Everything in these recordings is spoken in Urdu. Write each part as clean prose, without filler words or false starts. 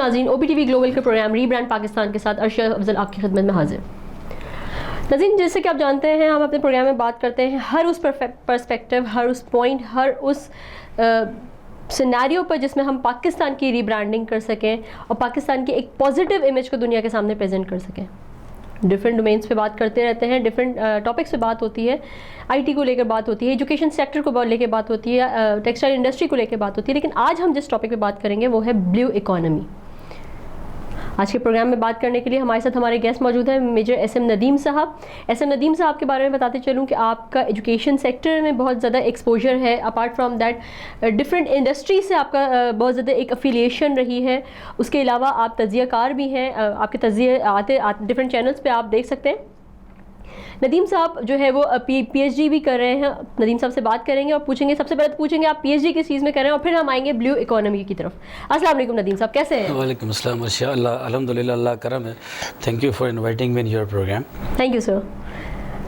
ناظرین، او پی ٹی وی گلوبل کے پروگرام ری برانڈ پاکستان کے ساتھ عرشا افضل آپ کی خدمت میں حاضر۔ ناظرین، جیسے کہ آپ جانتے ہیں ہم اپنے پروگرام میں بات کرتے ہیں ہر اس پرسپیکٹیو، ہر اس پوائنٹ، ہر اس سینیریو پر جس میں ہم پاکستان کی ری برانڈنگ کر سکیں اور پاکستان کی ایک پازیٹیو امیج کو دنیا کے سامنے پریزنٹ کر سکیں۔ ڈفرینٹ ڈومینس پہ بات کرتے رہتے ہیں، ڈفرینٹ ٹاپکس پہ بات ہوتی ہے، آئی ٹی کو لے کر بات ہوتی ہے، ایجوکیشن سیکٹر کو لے کے بات ہوتی ہے، ٹیکسٹائل انڈسٹری کو لے کے بات ہوتی ہے، لیکن آج ہم جس ٹاپک پہ بات کریں گے وہ ہے بلیو اکانومی۔ آج کے پروگرام میں بات کرنے کے لیے ہمارے ساتھ ہمارے گیسٹ موجود ہیں میجر ایس ایم ندیم صاحب۔ ایس ایم ندیم صاحب کے بارے میں بتاتے چلوں کہ آپ کا ایجوکیشن سیکٹر میں بہت زیادہ ایکسپوجر ہے، apart from that different industry سے آپ کا بہت زیادہ ایک افیلیشن رہی ہے۔ اس کے علاوہ آپ تجزیہ کار بھی ہیں، آپ کے تجزیے آتے ڈفرینٹ چینلز پہ آپ دیکھ سکتے ہیں۔ ندیم صاحب جو ہے وہ پی ایچ ڈی بھی کر رہے ہیں۔ ندیم صاحب سے بات کریں گے اور پوچھیں گے، سب سے پہلے پوچھیں گے آپ پی ایچ ڈی کس چیز میں کر رہے ہیں اور پھر ہم آئیں گے بلیو اکانومی کی طرف۔ السلام علیکم ندیم صاحب، کیسے ہیں؟ وعلیکم السلام عرشا، الحمدللہ اللہ کرم ہے۔ Thank you for inviting me in your program. Thank you sir.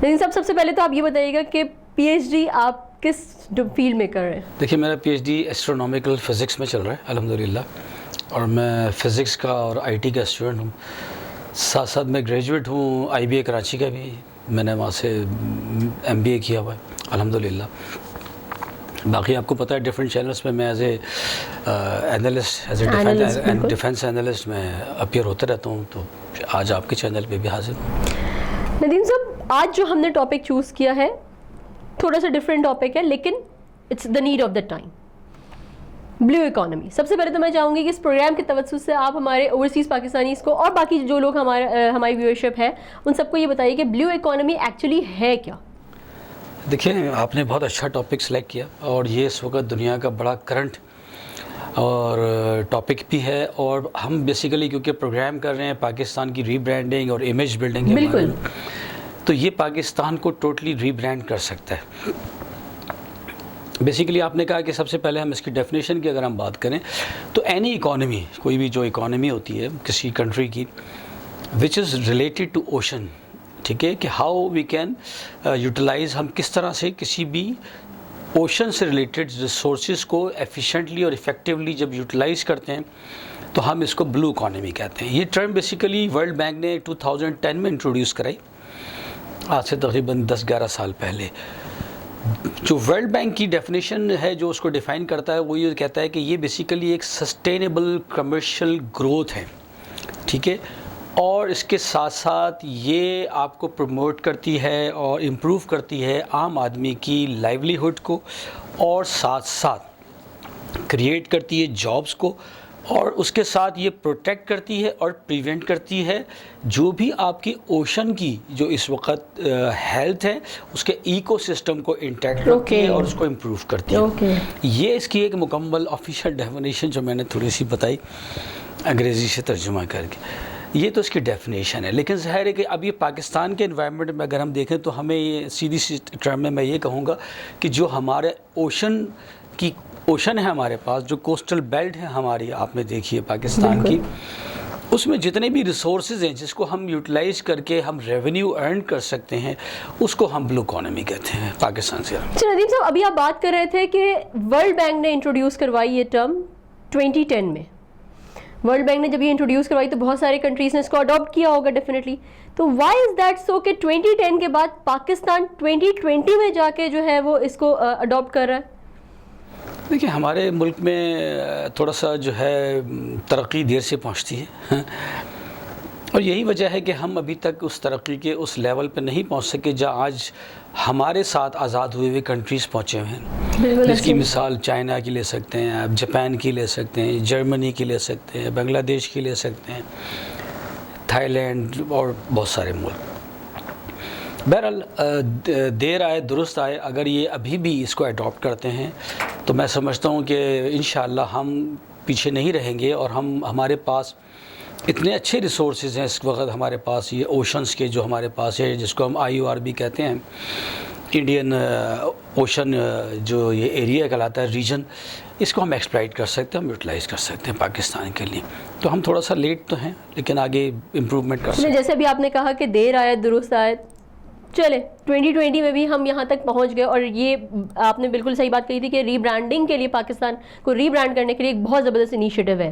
Nadeem صاحب، سب سے پہلے تو آپ یہ بتائیے گا کہ پی ایچ ڈی آپ کس فیلڈ میں کر رہے ہیں؟ دیکھیے، میرا P H D astronomical physics میں چل رہا ہے الحمدللہ، اور میں فزکس کا اور آئی ٹی کا اسٹوڈنٹ ہوں۔ ساتھ ساتھ میں گریجویٹ ہوں آئی بی اے کراچی کا بھی، میں نے وہاں سے ایم بی اے کیا ہوا ہے الحمدللہ۔ باقی آپ کو پتہ ہے ڈفرینٹ چینلس میں as a analyst, as a defence analyst میں اپیئر ہوتا رہتا ہوں، تو آج آپ کے چینل پہ بھی حاضر ہوں۔ ندیم صاحب، آج جو ہم نے ٹاپک چوز کیا ہے تھوڑا سا ڈفرینٹ ٹاپک ہے، لیکن it's the need of the time, blue economy. سب سے پہلے تو میں چاہوں گی کہ اس پروگرام کے توسط سے آپ ہمارے اوورسیز پاکستانیز کو اور باقی جو لوگ ہماری ویورشپ ہے ان سب کو یہ بتائیے کہ بلیو اکانومی ایکچولی ہے کیا؟ دیکھیں، آپ نے بہت اچھا ٹاپک سلیکٹ کیا، اور یہ اس وقت دنیا کا بڑا کرنٹ اور ٹاپک بھی ہے، اور ہم بیسیکلی کیونکہ پروگرام کر رہے ہیں پاکستان کی ری برانڈنگ اور امیج بلڈنگ کے بارے میں، تو یہ پاکستان کو ٹوٹلی ری برانڈ کر سکتا ہے۔ بیسیکلی آپ نے کہا کہ سب سے پہلے ہم اس کی ڈیفینیشن کی اگر ہم بات کریں تو اینی اکانومی، کوئی بھی جو اکانومی ہوتی ہے کسی کنٹری کی، وچ از ریلیٹڈ ٹو اوشن، ٹھیک ہے، کہ ہاؤ وی کین یوٹیلائز، ہم کس طرح سے کسی بھی اوشن سے ریلیٹڈ ریسورسز کو ایفیشینٹلی اور افیکٹولی جب یوٹیلائز کرتے ہیں تو ہم اس کو بلو اکانومی کہتے ہیں۔ یہ ٹرم بیسیکلی ورلڈ بینک نے 2010 میں انٹروڈیوس کرائی، آج سے تقریباً 10-11 سال پہلے۔ جو ورلڈ بینک کی ڈیفینیشن ہے جو اس کو ڈیفائن کرتا ہے، وہ یہ کہتا ہے کہ یہ بیسیکلی ایک سسٹینیبل کمرشل گروتھ ہے، ٹھیک ہے، اور اس کے ساتھ ساتھ یہ آپ کو پروموٹ کرتی ہے اور امپروو کرتی ہے عام آدمی کی لائیولیہڈ کو، اور ساتھ ساتھ کریٹ کرتی ہے جابس کو، اور اس کے ساتھ یہ پروٹیکٹ کرتی ہے اور پریونٹ کرتی ہے جو بھی آپ کی اوشن کی جو اس وقت ہیلتھ ہے، اس کے ایکو سسٹم کو انٹیکٹ رکھتی ہے اور اس کو امپروو کرتی ہے۔ یہ اس کی ایک مکمل آفیشیل ڈیفینیشن جو میں نے تھوڑی سی بتائی انگریزی سے ترجمہ کر کے، یہ تو اس کی ڈیفینیشن ہے۔ لیکن ظاہر ہے کہ اب یہ پاکستان کے انوائرمنٹ میں اگر ہم دیکھیں تو ہمیں یہ سیدھی سی ٹرم میں یہ کہوں گا کہ جو ہمارے اوشن ہے ہمارے پاس، جو کوسٹل بیلٹ ہے ہماری، آپ نے دیکھی ہے پاکستان کی، اس میں جتنے بھی ریسورسز ہیں جس کو ہم یوٹیلائز کر کے ہم ریونیو ارن کر سکتے ہیں، اس کو ہم بلو اکانومی کہتے ہیں پاکستان سے۔ ندیم صاحب، ابھی آپ بات کر رہے تھے کہ ورلڈ بینک نے انٹروڈیوس کروائی یہ ٹرم 2010 میں۔ ورلڈ بینک نے جب یہ انٹروڈیوس کروائی تو بہت سارے کنٹریز نے اس کو اڈاپٹ کیا ہوگا ڈیفینیٹلی، تو وائی از دیٹ سو کہ 2010 کے بعد پاکستان 2020 میں جا کے جو ہے وہ اس کو اڈاپٹ کر رہا ہے؟ دیکھیں، ہمارے ملک میں تھوڑا سا جو ہے ترقی دیر سے پہنچتی ہے، اور یہی وجہ ہے کہ ہم ابھی تک اس ترقی کے اس لیول پہ نہیں پہنچ سکے جہاں آج ہمارے ساتھ آزاد ہوئے ہوئے کنٹریز پہنچے ہوئے ہیں۔ جس کی مثال چائنا کی لے سکتے ہیں، آپ جاپان کی لے سکتے ہیں، جرمنی کی لے سکتے ہیں، بنگلہ دیش کی لے سکتے ہیں، تھائی لینڈ اور بہت سارے ملک۔ بہرحال دیر آئے درست آئے، اگر یہ ابھی بھی اس کو اڈاپٹ کرتے ہیں تو میں سمجھتا ہوں کہ انشاءاللہ ہم پیچھے نہیں رہیں گے، اور ہمارے پاس اتنے اچھے ریسورسز ہیں اس وقت ہمارے پاس، یہ اوشنز کے جو ہمارے پاس ہے، جس کو ہم IOR بھی کہتے ہیں، انڈین اوشن جو یہ ایریا کہلاتا ہے، ریجن، اس کو ہم ایکسپلائٹ کر سکتے ہیں، ہم یوٹیلائز کر سکتے ہیں پاکستان کے لیے۔ تو ہم تھوڑا سا لیٹ تو ہیں لیکن آگے امپروومنٹ کر سکتے ہیں۔ جیسے ابھی آپ نے کہا کہ دیر آئے درست آئے، چلے 2020 میں بھی ہم یہاں تک پہنچ گئے، اور یہ آپ نے بالکل صحیح بات کہی تھی کہ ری برانڈنگ کے لیے، پاکستان کو ری برانڈ کرنے کے لیے ایک بہت زبردست انیشیٹو ہے۔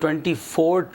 $24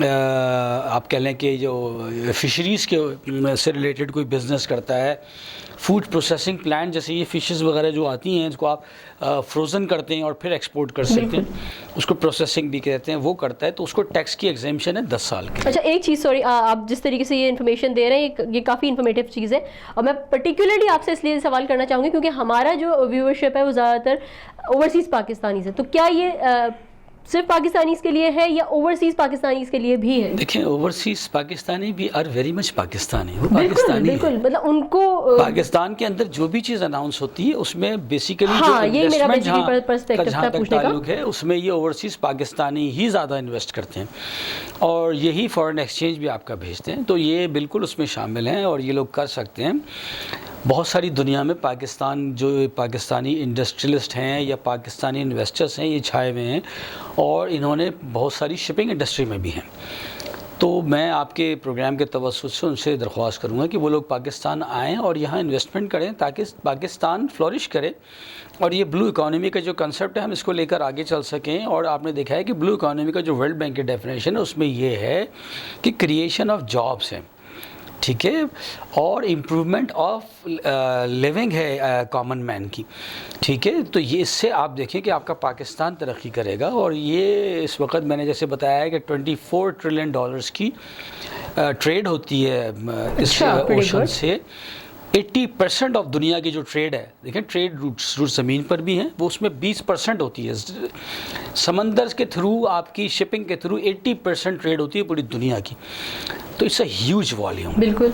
آپ کہہ لیں کہ جو فشریز کے سے ریلیٹڈ کوئی بزنس کرتا ہے, فوڈ پروسیسنگ پلانٹ جیسے یہ فشز وغیرہ جو آتی ہیں اس کو آپ فروزن کرتے ہیں اور پھر ایکسپورٹ کر سکتے ہیں, اس کو پروسیسنگ بھی کہتے ہیں, وہ کرتا ہے تو اس کو ٹیکس کی ایگزیمشن ہے 10 سال کی. اچھا ایک چیز, سوری, آپ جس طریقے سے یہ انفارمیشن دے رہے ہیں یہ کافی انفارمیٹیو چیز ہے, اور میں پرٹیکولرلی آپ سے اس لیے سوال کرنا چاہوں گی کیونکہ ہمارا جو ویورشپ ہے وہ زیادہ تر اوورسیز پاکستانیز ہے, تو کیا یہ صرف پاکستانیز کے لیے ہے یا اوورسیز پاکستانیز کے لیے بھی ہے؟ دیکھیں اوورسیز پاکستانی بھی آر ویری مچ پاکستانی, وہ بالکل پاکستانی بالکل, مطلب ان کو پاکستان کے اندر جو بھی چیز اناؤنس ہوتی ہے اس میں بیسیکلی جو ہاں یہ میرا انویسٹمنٹ پرسپیکٹو جہاں تھا تک پوچھنے کا. تعلق ہے اس میں یہ اوورسیز پاکستانی ہی زیادہ انویسٹ کرتے ہیں اور یہی فارن ایکسچینج بھی آپ کا بھیجتے ہیں, تو یہ بالکل اس میں شامل ہیں اور یہ لوگ کر سکتے ہیں. بہت ساری دنیا میں پاکستان جو پاکستانی انڈسٹریلسٹ ہیں یا پاکستانی انویسٹرز ہیں یہ چھائے ہوئے ہیں اور انہوں نے بہت ساری شپنگ انڈسٹری میں بھی ہیں. تو میں آپ کے پروگرام کے توسط سے ان سے درخواست کروں گا کہ وہ لوگ پاکستان آئیں اور یہاں انویسٹمنٹ کریں تاکہ پاکستان فلورش کرے اور یہ بلو اکانومی کا جو کنسیپٹ ہے ہم اس کو لے کر آگے چل سکیں. اور آپ نے دیکھا ہے کہ بلو اکانومی کا جو ورلڈ بینک کی ڈیفینیشن ہے اس میں یہ ہے کہ کریشن آف جابس ہیں, ٹھیک ہے, اور امپرومنٹ آف لیونگ ہے کامن مین کی, ٹھیک ہے. تو یہ اس سے آپ دیکھیں کہ آپ کا پاکستان ترقی کرے گا. اور یہ اس وقت میں نے جیسے بتایا ہے کہ $24 ٹریلین کی ٹریڈ ہوتی ہے اس اوشن سے. 80% آف دنیا کی جو ٹریڈ ہے, دیکھیں ٹریڈ روٹس زمین پر بھی ہیں, وہ اس میں 20% ہوتی ہے سمندر کے تھرو, آپ کی شپنگ کے تھرو 80% ٹریڈ ہوتی ہے پوری دنیا کی. تو اٹس اے ہیوج والیوم. بالکل,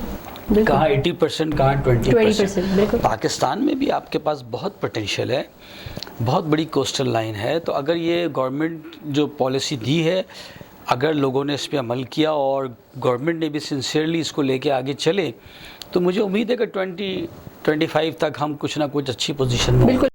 کہاں 80%, کہاں 20%. بالکل. پاکستان میں بھی آپ کے پاس بہت پوٹینشیل ہے, بہت بڑی کوسٹل لائن ہے. تو اگر یہ گورنمنٹ جو پالیسی دی ہے اگر لوگوں نے اس پہ عمل کیا اور گورنمنٹ نے بھی سنسیئرلی اس کو لے کے آگے چلے تو مجھے امید ہے کہ 2025 تک ہم کچھ نہ کچھ اچھی پوزیشن میں ہوں.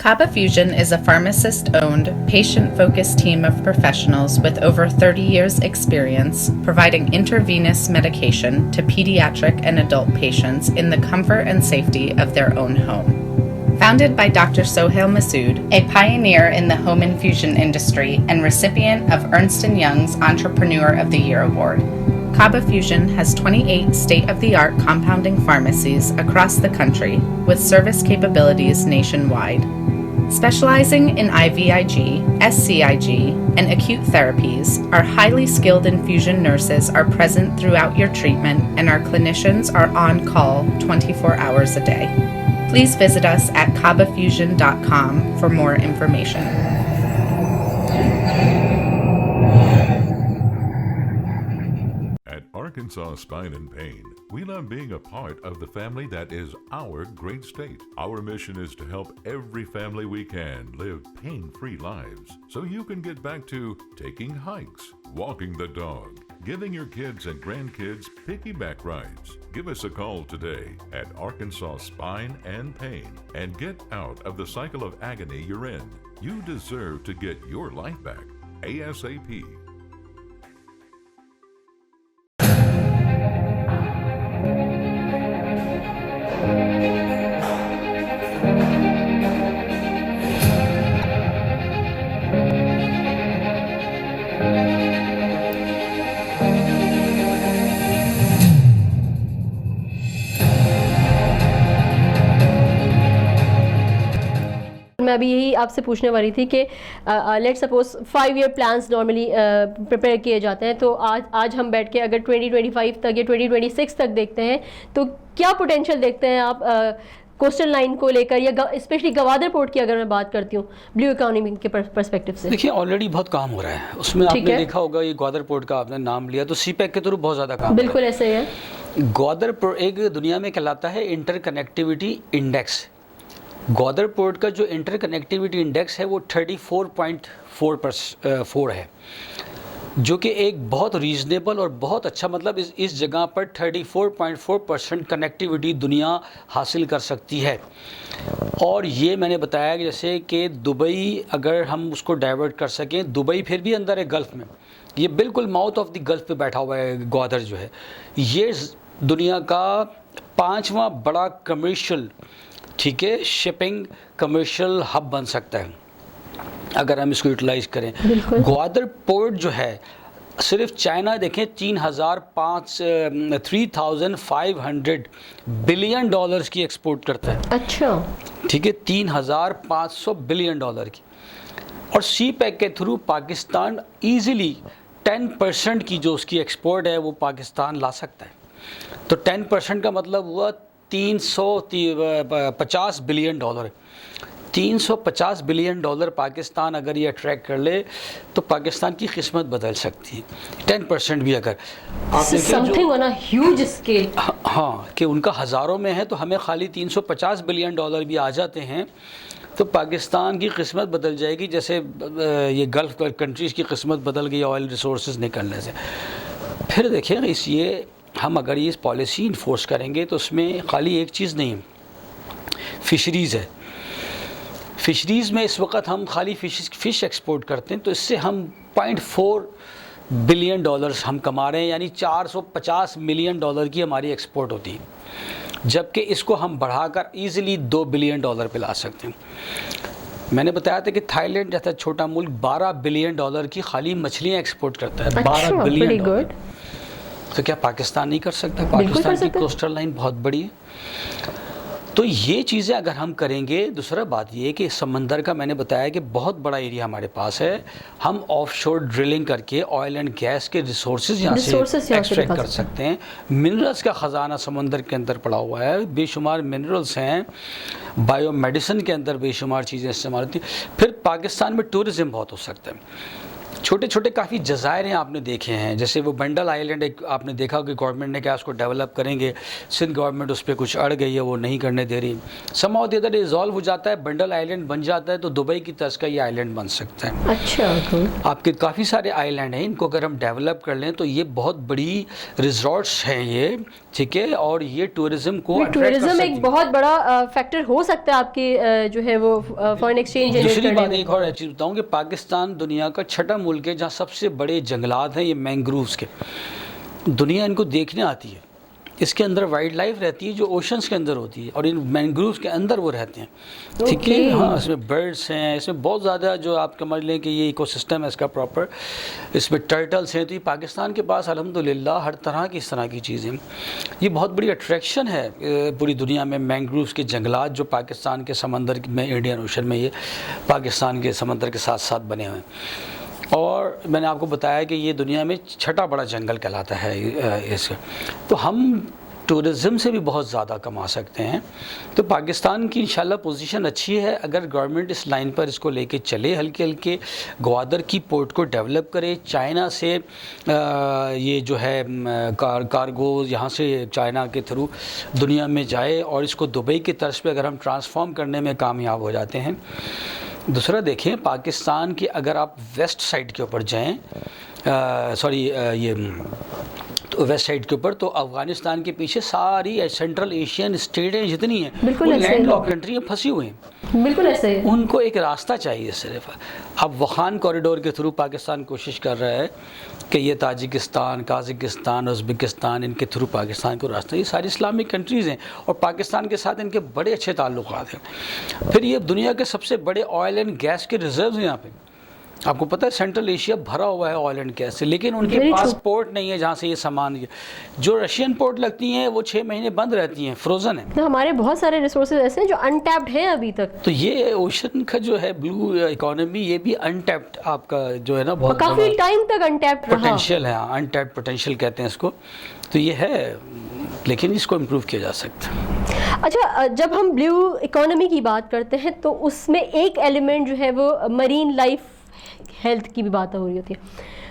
Kaba Fusion is a pharmacist-owned, patient-focused team of professionals with over 30 years' experience providing intravenous medication to pediatric and adult patients in the comfort and safety of their own home. Founded by Dr. Sohail Masood, a pioneer in the home infusion industry and recipient of Ernst & Young's Entrepreneur of the Year Award, Kaba Fusion has 28 state-of-the-art compounding pharmacies across the country with service capabilities nationwide. Specializing in IVIG, SCIG, and acute therapies, our highly skilled infusion nurses are present throughout your treatment and our clinicians are on call 24 hours a day. Please visit us at kabafusion.com for more information. At Arkansas Spine and Pain, we love being a part of the family that is our great state. Our mission is to help every family we can live pain-free lives so you can get back to taking hikes, walking the dog, giving your kids and grandkids piggyback rides. Give us a call today at Arkansas Spine and Pain and get out of the cycle of agony you're in. You deserve to get your life back ASAP. میں ابھی یہی آپ سے پوچھنے والی تھی کہ let suppose 5 year plans normally prepare کیے جاتے ہیں, تو آج ہم بیٹھ کے اگر 2025 تک یا 2026 تک دیکھتے ہیں تو کیا پوٹینشیل دیکھتے ہیں آپ کوسٹل لائن کو لے کر, یا اسپیشلی گوادر پورٹ کی اگر میں بات کرتی ہوں بلیو اکانومی کے پرسپیکٹو سے؟ دیکھیے آلریڈی بہت کام ہو رہا ہے اس میں. آپ نے دیکھا ہوگا یہ گوادر پورٹ کا آپ نے نام لیا تو سی پیک کے تھرو بہت زیادہ کام. بالکل ایسے ہی ہے. گوادر پورٹ ایک دنیا میں کہلاتا ہے interconnectivity index. Gwadar port کا جو انٹر کنیکٹیوٹی انڈیکس ہے وہ 34.4 ہے، جو کہ ایک بہت ریزنیبل اور بہت اچھا، مطلب اس جگہ پر 34.4% کنیکٹیوٹی دنیا حاصل کر سکتی ہے. اور یہ میں نے بتایا کہ جیسے کہ دبئی اگر ہم اس کو ڈائیورٹ کر سکیں، دبئی پھر بھی اندر ہے گلف میں، یہ بالکل ماؤتھ آف دی گلف پہ بیٹھا ہوا ہے گوادر جو ہے. یہ دنیا کا 5واں بڑا کمرشل، ٹھیک ہے، شپنگ کمرشل ہب بن سکتا ہے اگر ہم اس کو یوٹیلائز کریں. گوادر پورٹ جو ہے صرف چائنا دیکھیں 3,500 بلین ڈالرز کی ایکسپورٹ کرتا ہے. اچھا، ٹھیک ہے، 3,500 بلین ڈالر کی. اور سی پیک کے تھرو پاکستان ایزیلی 10% کی جو اس کی ایکسپورٹ ہے وہ پاکستان لا سکتا ہے. تو 10% کا مطلب ہوا 350 billion dollar. 350 billion dollar Pakistan اگر یہ اٹریکٹ کر لے تو پاکستان کی قسمت بدل سکتی ہے. 10% بھی اگر آپ دیکھیں ہاں کہ ان کا ہزاروں میں ہے تو ہمیں خالی 350 بلین ڈالر بھی آ جاتے ہیں تو پاکستان کی قسمت بدل جائے گی، جیسے یہ گلف کنٹریز کی قسمت بدل گئی آئل ریسورسز نکلنے سے. پھر دیکھیں یہ ہم اگر یہ پالیسی انفورس کریں گے تو اس میں خالی ایک چیز نہیں، فشریز ہے. فشریز میں اس وقت ہم خالی فش ایکسپورٹ کرتے ہیں تو اس سے ہم 0.4 بلین ڈالرز ہم کما رہے ہیں، یعنی 450 ملین ڈالر کی ہماری ایکسپورٹ ہوتی ہے، جبکہ اس کو ہم بڑھا کر ایزیلی 2 بلین ڈالر پہ لا سکتے ہیں. میں نے بتایا تھا کہ تھائی لینڈ جیسا چھوٹا ملک 12 بلین ڈالر کی خالی مچھلیاں ایکسپورٹ کرتا ہے. 12 بلین ڈالر. تو کیا پاکستان نہیں کر سکتا؟ پاکستان کی کوسٹل لائن بہت بڑی ہے. تو یہ چیزیں اگر ہم کریں گے. دوسرا بات یہ کہ سمندر کا میں نے بتایا کہ بہت بڑا ایریا ہمارے پاس ہے، ہم آف شور ڈرلنگ کر کے آئل اینڈ گیس کے ریسورسز یہاں سے ایکسٹریکٹ کر سکتے ہیں. منرلز کا خزانہ سمندر کے اندر پڑا ہوا ہے، بے شمار منرلز ہیں، بایو میڈیسن کے اندر بے شمار چیزیں استعمال ہوتی ہیں. پھر پاکستان میں ٹورزم بہت ہو سکتا ہے. چھوٹے چھوٹے کافی جزائر ہیں آپ نے دیکھے ہیں، جیسے وہ بنڈل آئلینڈ ایک آپ نے دیکھا کہ گورنمنٹ نے کہا اس کو ڈیولپ کریں گے، سندھ گورنمنٹ اس پہ کچھ اڑ گئی ہے، وہ نہیں کرنے دے رہی. Somehow the other resolve ہو جاتا ہے، بنڈل آئلینڈ بن جاتا ہے تو دبئی کی طرز کا یہ آئلینڈ بن سکتا ہے. اچھا، آپ کے کافی سارے آئلینڈ ہیں، ان کو اگر ہم ڈیولپ کر لیں تو یہ بہت بڑی ریزورٹس ہیں یہ، ٹھیک ہے، اور یہ ٹورزم کو ٹورزم ایک بہت بڑا فیکٹر ہو سکتا ہے آپ کی جو ہے وہ فارن ایکسچینج. دوسری بات ایک اور چیز بتاؤں کہ پاکستان دنیا کا چھٹا ملک ہے جہاں سب سے بڑے جنگلات ہیں یہ مینگرووز کے. دنیا ان کو دیکھنے آتی ہے، اس کے اندر وائلڈ لائف رہتی ہے جو اوشنز کے اندر ہوتی ہے اور ان مینگرووز کے اندر وہ رہتے ہیں. ٹھیک ہے، ہاں اس میں برڈس ہیں، اس میں بہت زیادہ جو آپ سمجھ لیں کہ یہ ایکو سسٹم ہے اس کا پراپر، اس میں ٹرٹلس ہیں. تو یہ پاکستان کے پاس الحمدللہ ہر طرح کی اس طرح کی چیزیں. یہ بہت بڑی اٹریکشن ہے پوری دنیا میں، مینگرووز کے جنگلات جو پاکستان کے سمندر میں، انڈین اوشن میں یہ پاکستان کے سمندر کے ساتھ ساتھ بنے ہوئے ہیں. اور میں نے آپ کو بتایا کہ یہ دنیا میں چھٹا بڑا جنگل کہلاتا ہے اس. تو ہم ٹورزم سے بھی بہت زیادہ کما سکتے ہیں. تو پاکستان کی انشاءاللہ پوزیشن اچھی ہے اگر گورنمنٹ اس لائن پر اس کو لے کے چلے، ہلکے ہلکے گوادر کی پورٹ کو ڈیولپ کرے. چائنا سے یہ جو ہے کارگو یہاں سے چائنا کے تھرو دنیا میں جائے اور اس کو دبئی کی طرز پہ اگر ہم ٹرانسفارم کرنے میں کامیاب ہو جاتے ہیں. دوسرا دیکھیں پاکستان کے اگر آپ ویسٹ سائڈ کے اوپر جائیں، یہ ویسٹ سائڈ کے اوپر، تو افغانستان کے پیچھے ساری سینٹرل ایشین اسٹیٹیں جتنی ہیں وہ لینڈ لاک کنٹری پھنسی ہوئی ہیں. بالکل ایسے ہی. ان کو ایک راستہ چاہیے صرف. اب وخان کوریڈور کے تھرو پاکستان کوشش کر رہا ہے کہ یہ تاجکستان، قازقستان، ازبکستان، ان کے تھرو پاکستان کو راستہ. یہ ساری اسلامک کنٹریز ہیں اور پاکستان کے ساتھ ان کے بڑے اچھے تعلقات ہیں. پھر یہ دنیا کے سب سے بڑے آئل اینڈ گیس کے ریزروز ہیں یہاں پہ. آپ کو پتہ ہے سینٹرل ایشیا بھرا ہوا ہے آئل اینڈ گیس سے، لیکن ان کے پاس پورٹ نہیں ہے جہاں سے یہ سامان. جو رشین پورٹ لگتی ہیں وہ 6 مہینے بند رہتی ہیں، فروزن ہیں. ہمارے بہت سارے ریسورسز ایسے ہیں جو انٹیپڈ ہیں ابھی تک. تو یہ اوشن کا جو ہے بلو اکانومی یہ بھی انٹیپڈ آپ کا جو ہے نا بہت کافی ٹائم تک انٹیپڈ رہا. پوٹینشیل ہے، انٹیپڈ پوٹینشیل کہتے ہیں اس کو. تو یہ ہے، لیکن اس کو امپروو کیا جا سکتا ہے. اچھا، جب ہم بلو اکانومی کی بات کرتے ہیں تو اس میں ایک ایلیمنٹ جو ہے وہ مرین لائف ہیلتھ کی بھی بات ہو رہی ہوتی ہے.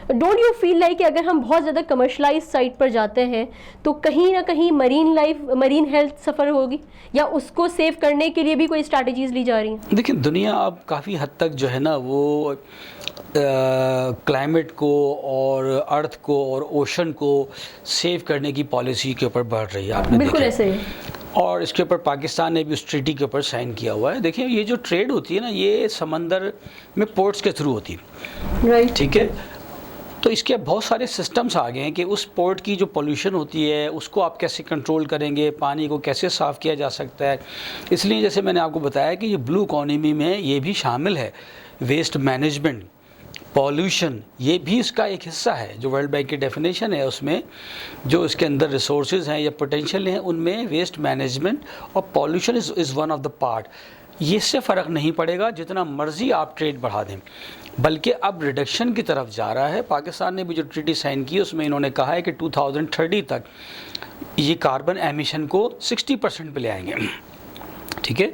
ڈونٹ یو فیل لائک کہ اگر ہم بہت زیادہ کمرشلائز سائٹ پر جاتے ہیں تو کہیں نہ کہیں مرین ہیلتھ سفر ہوگی, یا اس کو سیو کرنے کے لیے بھی کوئی اسٹریٹجیز لی جا رہی ہیں؟ دیکھیں دنیا اب کافی حد تک جو ہے نا وہ کلائمیٹ کو اور ارتھ کو اور اوشن کو سیو کرنے کی پالیسی کے اوپر بڑھ رہی ہے. آپ نے بالکل ایسے ہی, اور اس کے اوپر پاکستان نے بھی اس ٹریٹی کے اوپر سائن کیا ہوا ہے. دیکھیں یہ جو ٹریڈ ہوتی ہے نا یہ سمندر میں پورٹس کے تھرو ہوتی ہے, رائٹ, ٹھیک ہے. تو اس کے بہت سارے سسٹمز آ گئے ہیں کہ اس پورٹ کی جو پولوشن ہوتی ہے اس کو آپ کیسے کنٹرول کریں گے, پانی کو کیسے صاف کیا جا سکتا ہے. اس لیے جیسے میں نے آپ کو بتایا کہ یہ بلو اکانومی میں یہ بھی شامل ہے, ویسٹ مینجمنٹ, پالوشن, یہ بھی اس کا ایک حصہ ہے. جو ورلڈ بینک کی ڈیفینیشن ہے اس میں جو اس کے اندر ریسورسز ہیں یا پوٹینشیل ہیں ان میں ویسٹ مینجمنٹ اور pollution is one of the part. یہ اس سے فرق نہیں پڑے گا جتنا مرضی آپ ٹریڈ بڑھا دیں, بلکہ اب ریڈکشن کی طرف جا رہا ہے. پاکستان نے بھی جو ٹریٹی سائن کی اس میں انہوں نے کہا ہے کہ 2030 تک یہ کاربن ایمیشن کو 60% پہ لے آئیں گے, ٹھیک ہے.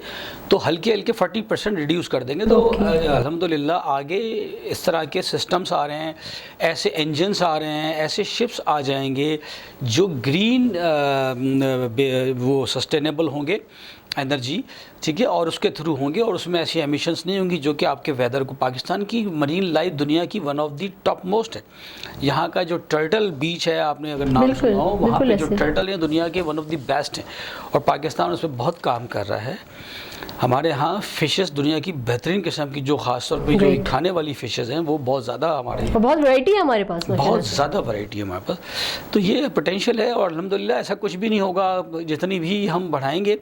تو ہلکے 40% ریڈیوس کر دیں گے. تو الحمدللہ آگے اس طرح کے سسٹمز آ رہے ہیں, ایسے انجنس آ رہے ہیں, ایسے شپس آ جائیں گے جو گرین وہ سسٹینیبل ہوں گے انرجی, ٹھیک ہے, اور اس کے تھرو ہوں گے, اور اس میں ایسی ایمیشنز نہیں ہوں گی جو کہ آپ کے ویدر کو. پاکستان کی مرین لائف دنیا کی one of the top most ہے. یہاں کا جو ٹرٹل بیچ ہے آپ نے اگر نام سنا ہو, وہاں پہ جو ٹرٹل ہیں دنیا کے ون آف دی بیسٹ ہیں, اور پاکستان اس پہ بہت کام کر رہا ہے. ہمارے ہاں فشز دنیا کی بہترین قسم کی جو خاص طور پہ جو کھانے والی فشز ہیں وہ بہت زیادہ ہمارے بہت ورائٹی ہے ہمارے پاس, بہت زیادہ ورائٹی ہے ہمارے پاس. تو یہ پوٹینشیل ہے, اور الحمدللہ ایسا کچھ بھی نہیں ہوگا. جتنی بھی ہم بڑھائیں گے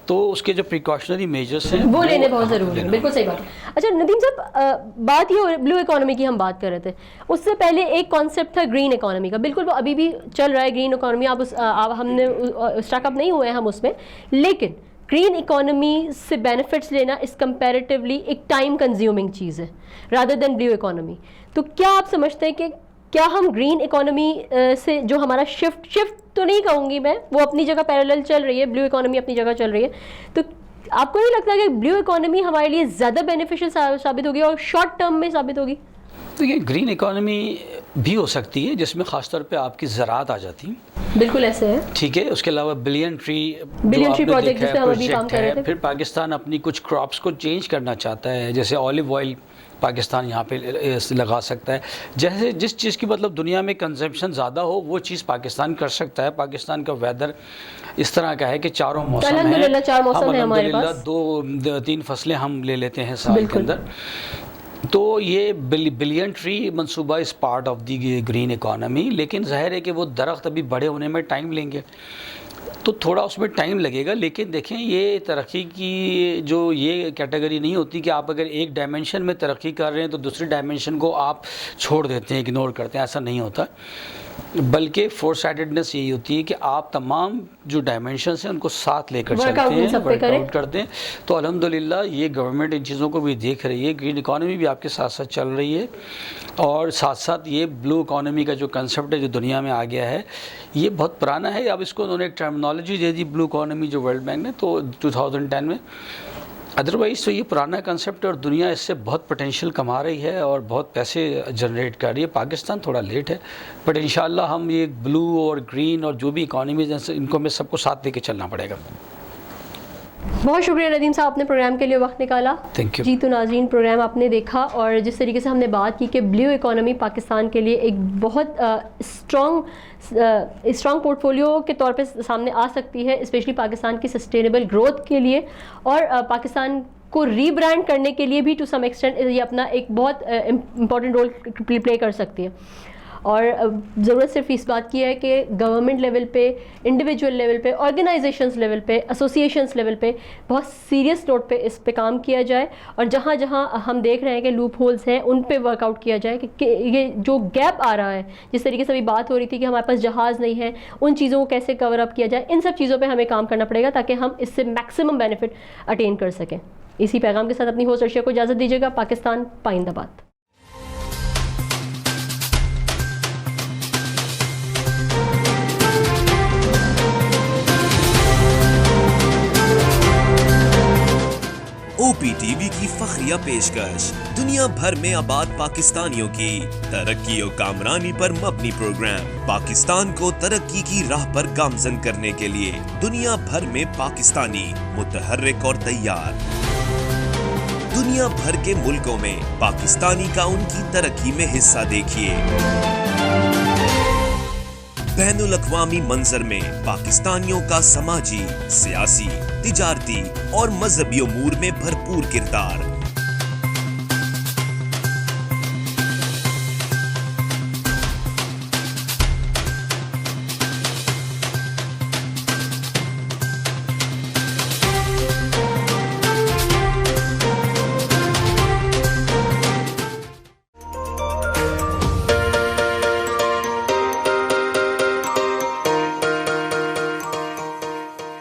تو اس کے جو پریکاشنری میجرز ہیں وہ لینے بہت ضروری ہیں. بالکل صحیح بات. اچھا ندیم صاحب, بات یہ بلو اکانومی کی ہم بات کر رہے تھے, اس سے پہلے ایک کانسیپٹ تھا گرین اکانومی کا. بالکل وہ ابھی بھی چل رہا ہے گرین اکانومی, ہم نے اسٹاک اپ نہیں ہوئے ہیں ہم اس میں, لیکن گرین اکانومی سے بینیفٹس لینا اس کمپیریٹیولی ایک ٹائم کنزیومنگ چیز ہے رادر دین بلیو اکانومی. تو کیا آپ سمجھتے ہیں کہ کیا ہم گرین اکانومی سے جو ہمارا شفٹ تو نہیں کہوں گی میں, وہ اپنی جگہ پیرالل چل رہی ہے, بلیو اکانومی اپنی جگہ چل رہی ہے, تو آپ کو نہیں لگتا کہ بلیو اکانومی ہمارے لیے زیادہ بینیفیشل ثابت ہوگی اور شارٹ ٹرم میں ثابت ہوگی؟ دیکھیے گرین اکانومی بھی ہو سکتی ہے جس میں خاص طور پہ آپ کی زراعت آ جاتی ہے, بالکل ایسے ہے, ٹھیک ہے. اس کے علاوہ بلین ٹری پروجیکٹ جس پہ ہم ابھی کام کر رہے تھے. پھر پاکستان اپنی کچھ کراپس کو چینج کرنا چاہتا ہے, جیسے آلیو آئل پاکستان یہاں پہ لگا سکتا ہے. جیسے جس چیز کی مطلب دنیا میں کنزمپشن زیادہ ہو وہ چیز پاکستان کر سکتا ہے. پاکستان کا ویدر اس طرح کا ہے کہ چاروں موسم ہیں, الحمدللہ 4 موسم ہیں ہمارے پاس, 2-3 فصلیں ہم لے لیتے ہیں سال کے اندر. تو یہ بلین ٹری منصوبہ اس part of the green economy. لیکن ظاہر ہے کہ وہ درخت ابھی بڑے ہونے میں ٹائم لیں گے, تو تھوڑا اس میں ٹائم لگے گا. لیکن دیکھیں یہ ترقی کی جو یہ کیٹیگری نہیں ہوتی کہ آپ اگر ایک ڈائمنشن میں ترقی کر رہے ہیں تو دوسری ڈائمنشن کو آپ چھوڑ دیتے ہیں, اگنور کرتے ہیں. ایسا نہیں ہوتا, بلکہ فور سائڈڈنس یہی ہوتی ہے کہ آپ تمام جو ڈائمنشنس ہیں ان کو ساتھ لے کر چلتے ہیں, ورک آؤٹ کرتے ہیں. تو الحمدللہ یہ گورنمنٹ ان چیزوں کو بھی دیکھ رہی ہے. گرین اکانومی بھی آپ کے ساتھ ساتھ چل رہی ہے, اور ساتھ ساتھ یہ بلو اکانومی کا جو کنسیپٹ ہے جو دنیا میں آ گیا ہے یہ بہت پرانا ہے. اب اس کو انہوں نے ایک ٹرمنالوجی دے دی بلو اکانومی جو ورلڈ بینک نے, تو 2010 میں. ادروائز تو یہ پرانا کنسیپٹ ہے اور دنیا اس سے بہت پوٹینشیل کما رہی ہے اور بہت پیسے جنریٹ کر رہی ہے. پاکستان تھوڑا لیٹ ہے, بٹ انشاءاللہ ہم یہ بلو اور گرین اور جو بھی اکانومیز ہیں ان کو ہمیں سب کو ساتھ لے کے چلنا پڑے گا. بہت شکریہ ندیم صاحب, آپ نے پروگرام کے لیے وقت نکالا. Thank you. جی تو ناظرین, پروگرام آپ نے دیکھا, اور جس طریقے سے ہم نے بات کی کہ بلیو اکانومی پاکستان کے لیے ایک بہت اسٹرانگ پورٹ فولیو کے طور پہ سامنے آ سکتی ہے, اسپیشلی پاکستان کی سسٹینیبل گروتھ کے لیے, اور پاکستان کو ری برانڈ کرنے کے لیے بھی ٹو سم ایکسٹینٹ یہ اپنا ایک بہت امپورٹنٹ رول پلے کر سکتی ہے. اور ضرورت صرف اس بات کی ہے کہ گورنمنٹ لیول پہ, انڈیویجول لیول پہ, آرگنائزیشنز لیول پہ, ایسوسیشنز لیول پہ بہت سیریس نوٹ پہ اس پہ کام کیا جائے, اور جہاں جہاں ہم دیکھ رہے ہیں کہ لوپ ہولز ہیں ان پہ ورک آؤٹ کیا جائے کہ یہ جو گیپ آ رہا ہے, جس طریقے سے ابھی بات ہو رہی تھی کہ ہمارے پاس جہاز نہیں ہے, ان چیزوں کو کیسے کور اپ کیا جائے, ان سب چیزوں پہ ہمیں کام کرنا پڑے گا تاکہ ہم اس سے میکسیمم بینیفٹ اٹین کر سکیں. اسی پیغام کے ساتھ اپنی ہوسٹ ارشیا کو اجازت دیجیے گا. پاکستان پائندہ باد. OP PTV کی فخریہ پیشکش دنیا بھر میں آباد پاکستانیوں کی ترقی و کامرانی پر مبنی پروگرام پاکستان کو ترقی کی راہ پر گامزن کرنے کے لیے دنیا بھر میں پاکستانی متحرک اور تیار. دنیا بھر کے ملکوں میں پاکستانی کا ان کی ترقی میں حصہ دیکھیے. بین الاقوامی منظر میں پاکستانیوں کا سماجی، سیاسی، تجارتی اور مذہبی امور میں بھرپور کردار.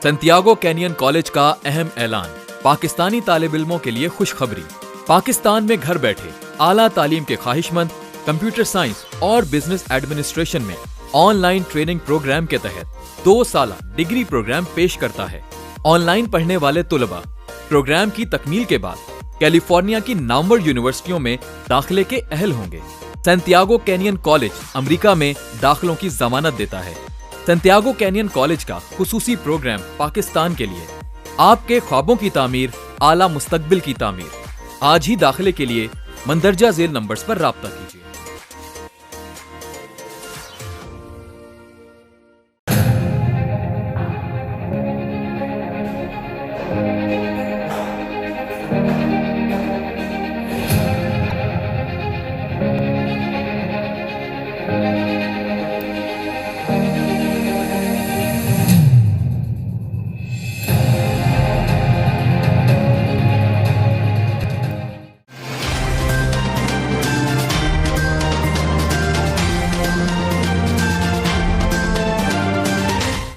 سنتیاگو کینین کالج کا اہم اعلان. پاکستانی طالب علموں کے لیے خوشخبری. پاکستان میں گھر بیٹھے اعلیٰ تعلیم کے خواہش مند کمپیوٹر سائنس اور بزنس ایڈمنسٹریشن میں آن لائن ٹریننگ پروگرام کے تحت 2 سالہ ڈگری پروگرام پیش کرتا ہے. آن لائن پڑھنے والے طلباء پروگرام کی تکمیل کے بعد کیلیفورنیا کی نامور یونیورسٹیوں میں داخلے کے اہل ہوں گے. سنتیاگو کینین کالج امریکہ میں داخلوں کی ضمانت دیتا ہے. سنتیاگو کینین کالج کا خصوصی پروگرام پاکستان کے لیے آپ کے خوابوں کی تعمیر، اعلیٰ مستقبل کی تعمیر. آج ہی داخلے کے لیے مندرجہ ذیل نمبرز پر رابطہ کیجیے.